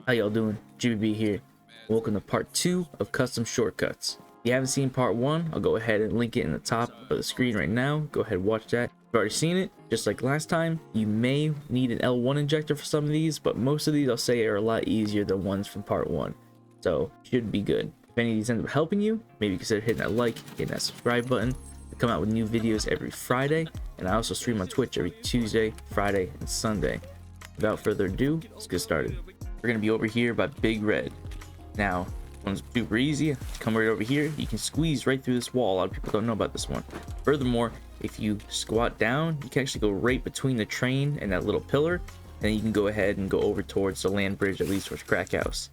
How y'all doing? GBB here. Welcome to part 2 of Custom Shortcuts. If you haven't seen part 1, I'll go ahead and link it in the top of the screen right now. Go ahead and watch that. If you've already seen it, just like last time, you may need an L1 injector for some of these, but most of these I'll say are a lot easier than ones from part 1. So, should be good. If any of these end up helping you, maybe consider hitting that like, hitting that subscribe button. I come out with new videos every Friday, and I also stream on Twitch every Tuesday, Friday, and Sunday. Without further ado, let's get started. We're going to be over here by Big Red. Now, one's super easy. Come right over here. You can squeeze right through this wall. A lot of people don't know about this one. Furthermore, if you squat down, you can actually go right between the train and that little pillar. And then you can go ahead and go over towards the land bridge that leads towards Crack House.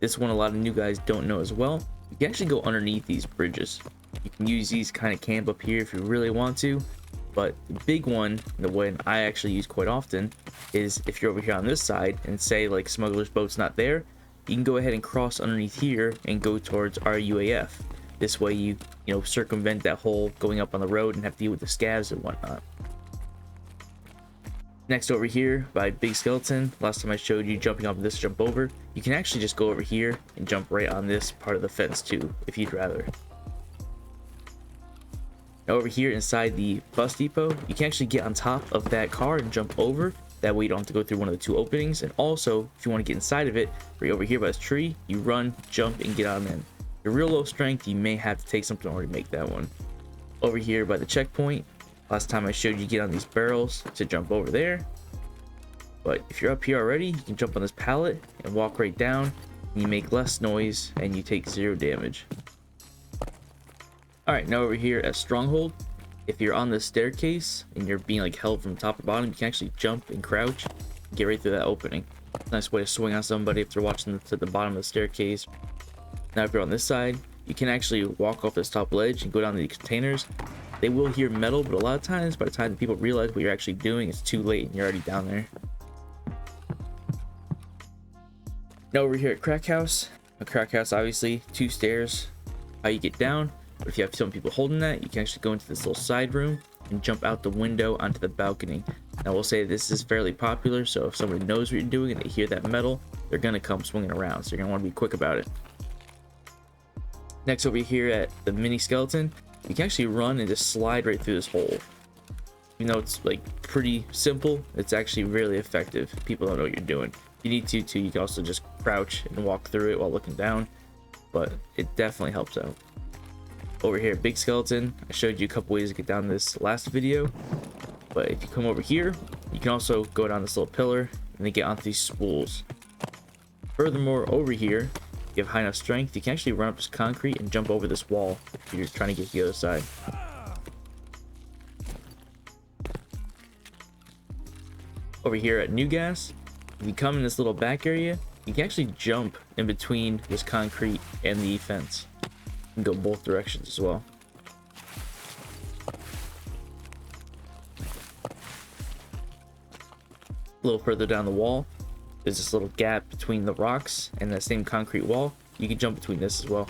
This one a lot of new guys don't know as well. You can actually go underneath these bridges. You can use these kind of camp up here if you really want to. But the big one, the one I actually use quite often, is if you're over here on this side and say like Smuggler's Boat's not there, you can go ahead and cross underneath here and go towards RUAF. This way you circumvent that whole going up on the road and have to deal with the scavs and whatnot. Next over here by Big Skeleton, last time I showed you jumping off this jump over, you can actually just go over here and jump right on this part of the fence too, if you'd rather. Now over here inside the bus depot, you can actually get on top of that car and jump over. That way you don't have to go through one of the two openings. And also, if you want to get inside of it, right over here by this tree, you run, jump, and get on in. You're real low strength, you may have to take something in order to make that one. Over here by the checkpoint, last time I showed you get on these barrels to jump over there. But if you're up here already, you can jump on this pallet and walk right down. And you make less noise and you take 0 damage. Alright, now over here at Stronghold, if you're on the staircase and you're being like held from top to bottom, you can actually jump and crouch and get right through that opening. Nice way to swing on somebody if they're watching to the bottom of the staircase. Now if you're on this side, you can actually walk off this top ledge and go down to the containers. They will hear metal, but a lot of times by the time people realize what you're actually doing, it's too late and you're already down there. Now over here at Crack House, obviously 2 stairs, how you get down. But if you have some people holding that, you can actually go into this little side room and jump out the window onto the balcony. Now we'll say this is fairly popular, so if somebody knows what you're doing and they hear that metal, they're going to come swinging around, so you're going to want to be quick about it. Next over here at the mini skeleton, you can actually run and just slide right through this hole. You know, it's like pretty simple, it's actually really effective. People don't know what you're doing. If you need to, you can also just crouch and walk through it while looking down, but it definitely helps out. Over here at Big Skeleton, I showed you a couple ways to get down this last video, but if you come over here, you can also go down this little pillar and then get onto these spools. Furthermore, over here, if you have high enough strength, you can actually run up this concrete and jump over this wall if you're trying to get to the other side. Over here at New Gas, if you come in this little back area, you can actually jump in between this concrete and the fence. You can go both directions as well. A little further down the wall, there's this little gap between the rocks and that same concrete wall. You can jump between this as well.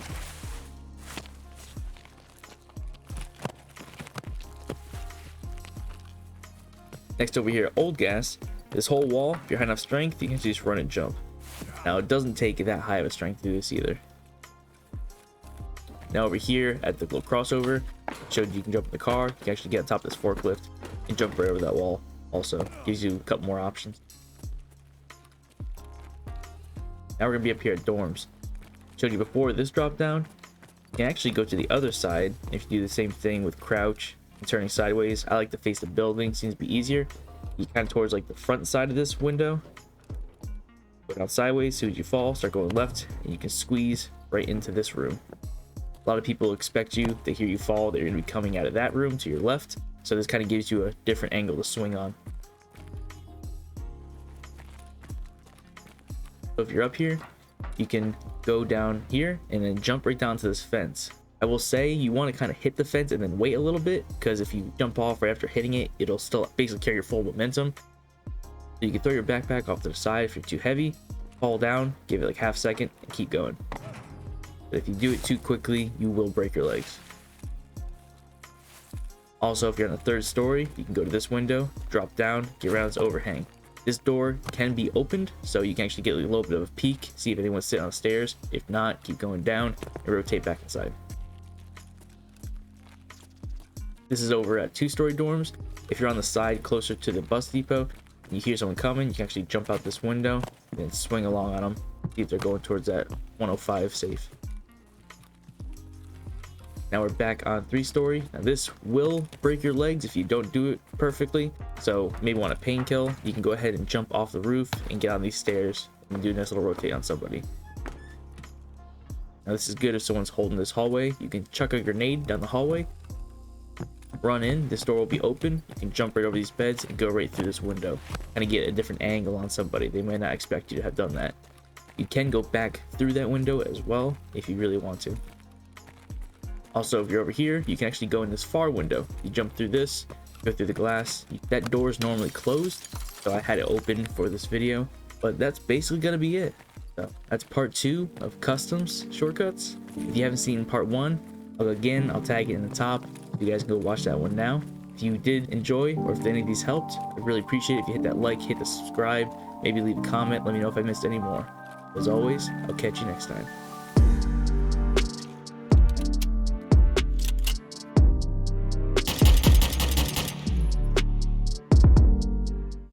Next over here at Old Gas, this whole wall, if you have enough strength, you can just run and jump. Now it doesn't take that high of a strength to do this either. Now over here at the little crossover, showed you can jump in the car. You can actually get on top of this forklift and jump right over that wall. Also gives you a couple more options. Now we're gonna be up here at dorms. Showed you before this drop down. You can actually go to the other side if you do the same thing with crouch and turning sideways. I like to face the building, seems to be easier. You kind of towards like the front side of this window. Go down sideways, as soon as you fall, start going left, and you can squeeze right into this room. A lot of people expect you, they hear you fall, they're going to be coming out of that room to your left. So this kind of gives you a different angle to swing on. So if you're up here, you can go down here and then jump right down to this fence. I will say you want to kind of hit the fence and then wait a little bit, because if you jump off right after hitting it, it'll still basically carry your full momentum. So you can throw your backpack off to the side if you're too heavy, fall down, give it like half second, and keep going. But if you do it too quickly, you will break your legs. Also, if you're on the 3rd story, you can go to this window, drop down, get around this overhang. This door can be opened, so you can actually get a little bit of a peek, see if anyone's sitting on the stairs. If not, keep going down and rotate back inside. This is over at 2-story dorms. If you're on the side closer to the bus depot and you hear someone coming, you can actually jump out this window and then swing along on them, see if they're going towards that 105 safe. Now we're back on 3-story. Now this will break your legs if you don't do it perfectly, so maybe want a pain kill. You can go ahead and jump off the roof and get on these stairs and do a nice little rotate on somebody. Now this is good if someone's holding this hallway. You can chuck a grenade down the hallway, run in, this door will be open. You can jump right over these beds and go right through this window, kind of get a different angle on somebody. They may not expect you to have done that. You can go back through that window as well if you really want to. Also, if you're over here, you can actually go in this far window. You jump through this, go through the glass. That door is normally closed, so I had it open for this video, but that's basically gonna be it. So that's part 2 of customs shortcuts. If you haven't seen part 1, I'll tag it in the top. You guys can go watch that one now. If you did enjoy, or if any of these helped, I'd really appreciate it if you hit that like, hit the subscribe, maybe leave a comment, let me know if I missed any more. As always, I'll catch you next time.